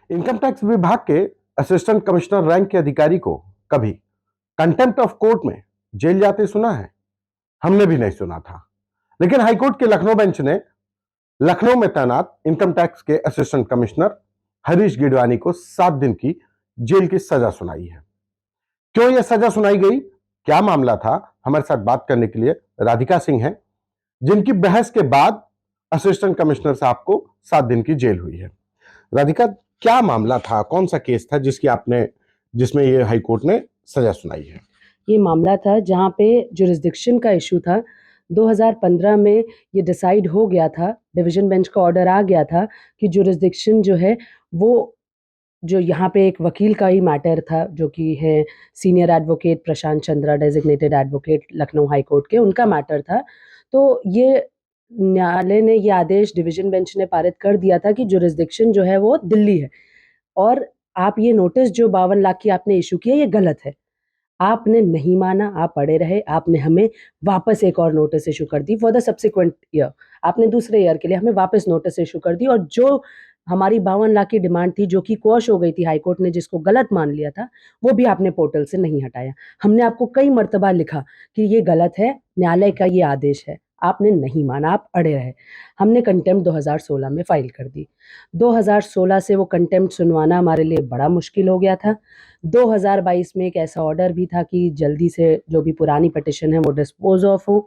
Income tax विभाग के assistant commissioner rank के अधिकारी को कभी कंटेम्प्ट ऑफ कोर्ट में जेल जाते सुना है? हमने भी नहीं सुना था। लेकिन हाईकोर्ट के लखनऊ बेंच ने लखनऊ में तैनात इनकम टैक्स के असिस्टेंट कमिश्नर हरीश गिडवानी को 7 दिन की जेल की सजा सुनाई है। क्यों यह सजा सुनाई गई, क्या मामला था, हमारे साथ बात करने के लिए राधिका सिंह हैं, जिनकी बहस के बाद असिस्टेंट कमिश्नर साहब को 7 दिन की जेल हुई है। राधिका, क्या मामला था, कौन सा केस था जिसमें ये हाईकोर्ट ने सजा सुनाई है? ये मामला था जहाँ पे जुरिस्डिक्शन का इशू था। 2015 में ये डिसाइड हो गया था, डिवीजन बेंच का ऑर्डर आ गया था कि जुरिस्डिक्शन जो है वो जो यहाँ पे एक वकील का ही मैटर था, जो कि है senior advocate Prashant Chandra, designated advocate Lucknow high court के, उनका मैटर था। तो ये न्यायालय ने ये आदेश डिवीजन बेंच ने पारित कर दिया था कि जुरिस्डिक्शन जो है वो दिल्ली है और आप ये नोटिस जो 52 लाख की आपने इशू किया ये गलत है। आपने नहीं माना, आप अड़े रहे, आपने हमें वापस एक और नोटिस इशू कर दी फॉर द सब्सिक्वेंट ईयर। आपने दूसरे ईयर के लिए हमें वापस नोटिस इशू कर दी और जो हमारी 52 लाख की डिमांड थी, जो कि क्वॉश हो गई थी, हाईकोर्ट ने जिसको गलत मान लिया था, वो भी आपने पोर्टल से नहीं हटाया। हमने आपको कई मर्तबा लिखा कि ये गलत है, न्यायालय का ये आदेश है, आपने नहीं माना, आप अड़े रहे। हमने कंटेम्प्ट 2016 में फाइल कर दी। 2016 से वो कंटेम्प्ट सुनवाना हमारे लिए बड़ा मुश्किल हो गया था। 2022 में एक ऐसा ऑर्डर भी था कि जल्दी से जो भी पुरानी पिटिशन है वो डिस्पोज ऑफ हो,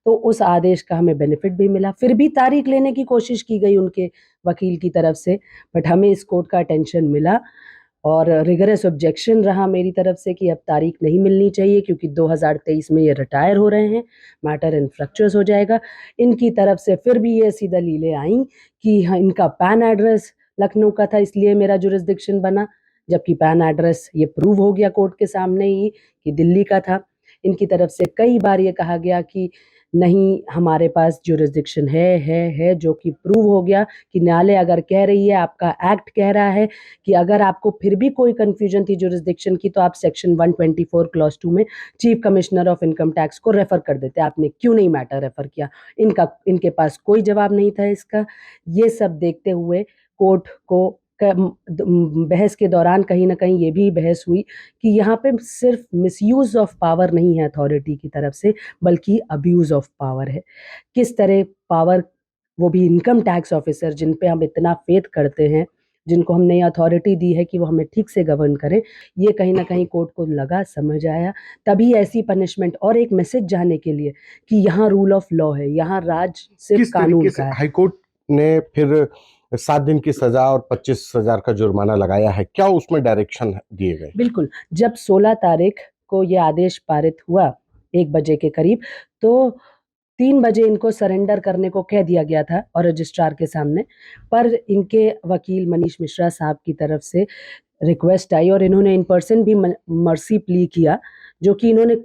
तो उस आदेश का हमें बेनिफिट भी मिला। फिर भी तारीख लेने की कोशिश की गई उनके वकील की तरफ से, बट हमें इस कोर्ट का अटेंशन मिला और रिगरस ऑब्जेक्शन रहा मेरी तरफ से कि अब तारीख नहीं मिलनी चाहिए क्योंकि 2023 में ये रिटायर हो रहे हैं, मैटर इनफ्रक्चुअस हो जाएगा। इनकी तरफ से फिर भी ये ऐसी दलीलें आई कि हाँ, इनका पैन एड्रेस लखनऊ का था इसलिए मेरा जुरिस्डिक्शन बना, जबकि पैन एड्रेस ये प्रूव हो गया कोर्ट के सामने ही कि दिल्ली का था। इनकी तरफ से कई बार ये कहा गया कि नहीं, हमारे पास जुरिस्डिक्शन है, जो कि प्रूव हो गया कि न्यायालय अगर कह रही है, आपका एक्ट कह रहा है कि अगर आपको फिर भी कोई कंफ्यूजन थी जुरिस्डिक्शन की तो आप सेक्शन 124 क्लॉज 2 में chief commissioner of income tax को रेफर कर देते। आपने क्यों नहीं मैटर रेफर किया? इनके पास कोई जवाब नहीं था इसका। ये सब देखते हुए कोर्ट को बहस के दौरान कहीं ना कहीं ये भी बहस हुई कि यहाँ पे सिर्फ मिसयूज ऑफ पावर नहीं है अथॉरिटी की तरफ से, बल्कि अब्यूज ऑफ पावर है। किस तरह पावर, वो भी इनकम टैक्स ऑफिसर जिन पे हम इतना फेथ करते हैं, जिनको हमने अथॉरिटी दी है कि वो हमें ठीक से गवर्न करें, ये कहीं ना कहीं कोर्ट को लगा, समझ आया, तभी ऐसी पनिशमेंट और एक मैसेज जाने के लिए कि यहाँ रूल ऑफ लॉ है, यहाँ राज सिर्फ कानून का है। हाईकोर्ट ने फिर 7 दिन की सजा और 25,000 का जुर्माना लगाया है, क्या उसमें डायरेक्शन दिए गए? बिल्कुल, जब 16 तारीख को ये आदेश पारित हुआ 1 बजे के करीब, तो 3 बजे इनको सरेंडर करने को कह दिया गया था और रजिस्ट्रार के सामने, पर इनके वकील मनीष मिश्रा साहब की तरफ से रिक्वेस्ट आई और इन्होंने इन पर्सन भी मर्सी प्ली किया, जो कि इन्होंने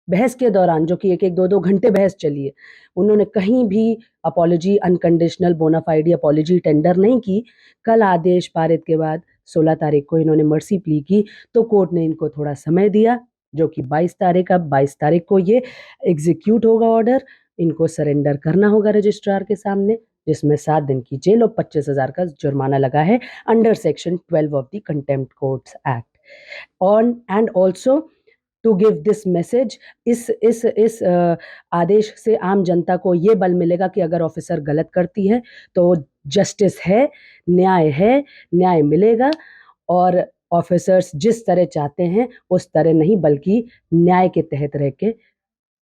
बहस के दौरान, जो कि 1-1, 2-2 घंटे बहस चली है, उन्होंने कहीं भी apology, unconditional bona fide apology tender नहीं की। कल आदेश पारित के बाद 16 तारीख को इन्होंने मर्सी प्ली की, तो कोर्ट ने इनको थोड़ा समय दिया, जो कि 22 तारीख, अब 22 तारीख को ये एग्जीक्यूट होगा ऑर्डर। इनको सरेंडर करना होगा रजिस्ट्रार के सामने, जिसमें 7 दिन की जेल और 25,000 का जुर्माना लगा है under section 12 of the contempt courts act. On and also to give this message, इस आदेश से आम जनता को ये बल मिलेगा कि अगर ऑफिसर गलत करती है तो जस्टिस है, न्याय मिलेगा और ऑफिसर्स जिस तरह चाहते हैं उस तरह नहीं, बल्कि न्याय के तहत रह के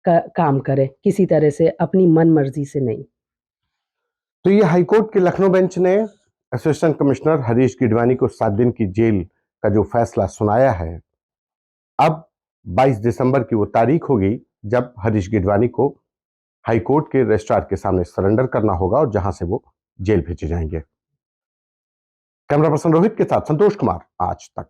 काम करे, किसी तरह से अपनी मन मर्जी से नहीं। तो ये हाईकोर्ट के लखनऊ बेंच ने असिस्टेंट कमिश्नर हरीश गिडवानी को 7 दिन की जेल का जो फैसला सुनाया है, अब 22 दिसंबर की वो तारीख होगी जब हरीश गिडवानी को हाईकोर्ट के रजिस्ट्रार के सामने सरेंडर करना होगा और जहां से वो जेल भेजे जाएंगे। कैमरा पर्सन रोहित के साथ संतोष कुमार, आज तक।